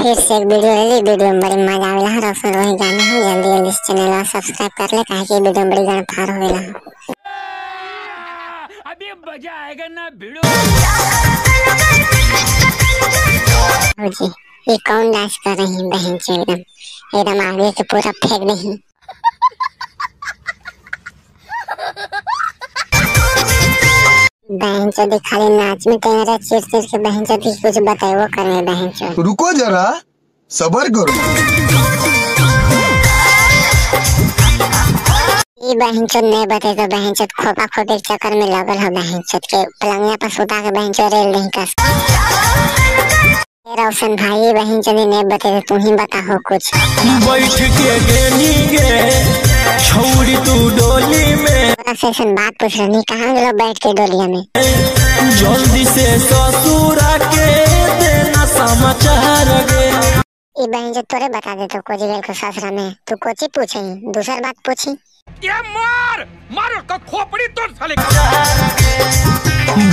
फिर से एक वीडियो ले वीडियो में बड़ी मजा आवेला है। रोशन रोही गाने हो जल्दी जल्दी इस चैनल को सब्सक्राइब कर ले काहे कि वीडियो में बड़ी गाना फार होवेला। अभी मजा आएगा ना भिड़ो। हो जी ये कौन डांस कर रही है बहन से एकदम आगे से पूरा फेंक नहीं। बहन चोदी खाली नाच में तेरा चिर चिर के बहन चोदी कुछ बताए वो करे बहन चोदी। रुको जरा सबर करो। ये बहन चोद नहीं बते तो बहन चोद खोपा खोपे के चक्कर में लगल हो बहन चोद के पलंगिया पर सुता के बहन चोद रेल नहीं कस। रोशन भाई बहन चोदी नहीं बते तो तू ही बता हो कुछ। बैठ के गेनी गे छौड़ी तू डोली में सेशन बात पूछ रही कहाँ गलो बैठ के डोलिया में। जल्दी से ससुरा के देना समाचार गे। ये बहन जो तोरे बता दे तो कोची गल को ससुरा में तू कोची पूछे दूसर बात पूछी। ये मार का खोपड़ी तोड़ साले।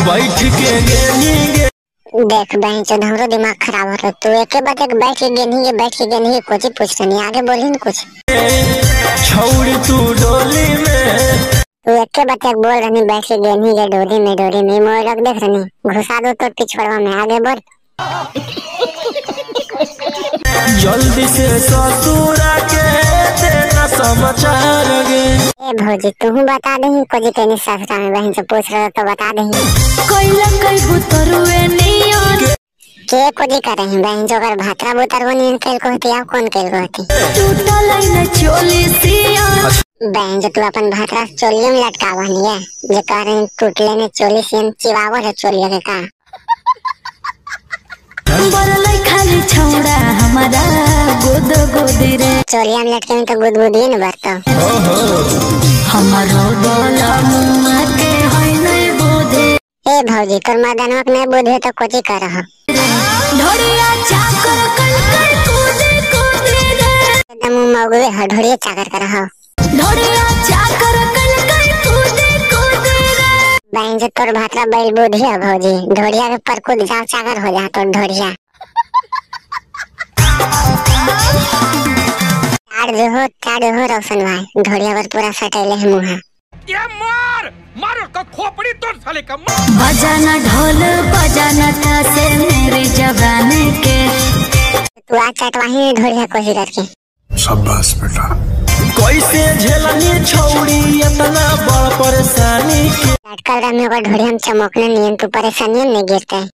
बैठ के गेनी गे देख बहन चोद हमरो दिमाग खराब हो रहा तू एक बात एक बैठ के गेनी कोची पूछ रही आगे बोली न कुछ। छौड़ी तू डोली में तू एक बात एक बोल रही बैठ के गेनी के डोरी में मोर रख देख रही घुसा दो तो पिछड़वा में आगे बोल। जल्दी से ससुरा के देना समाचार गे। ए भौजी तू बता दही कोजी तेनी ससुरा में बहन से पूछ रहा तो बता दही। कोइला कई बुतरुए नियन के कोजी कर रही बहन जो अगर भातरा बुतरवा नियन केल को होती आप कौन केल को होती। टूटल न चोली सियन बहन जो तू अपन भातरा चोलियों में लटकावा नहीं है जे कारण टूटले ने चोली सियन चिवावा है चोलिया के का। बरलै खाली छौड़ा हमारा गोद गोदी रे चोलिया में लटके में तो गुदगुदी न बरतो। हमारो बोला मुआ के होय नै बोधे। ए भौजी तोर मदनवा के नहीं बुझे तो कोची कर रहा। ढोड़िया चाकर कल कर कूदे रे एकदम मगुए हढोड़िया चाकर कर रहा। ढोड़िया चाकर कल कर कूदे रे बहन जो तोर भातरा बैल बुद्धि है भौजी ढोड़िया के पर कूद जाओ चाकर हो जा तो ढोड़िया। ताड़ हो रोशन भाई ढोड़िया पर पूरा सटेले है मुहा। ये मार का खोपड़ी तोड़ साले का। बजाना ढोल बजाना था से मेरे जवानी के तू आज चटवाही ढोड़िया कोशिश करके। शाबाश बेटा। कैसे झेलनी छौड़ी इतना बड़ परेशानी के। लटकल रहा में ढोड़िया में चमकने नहीं तू परेशानी में गिरते।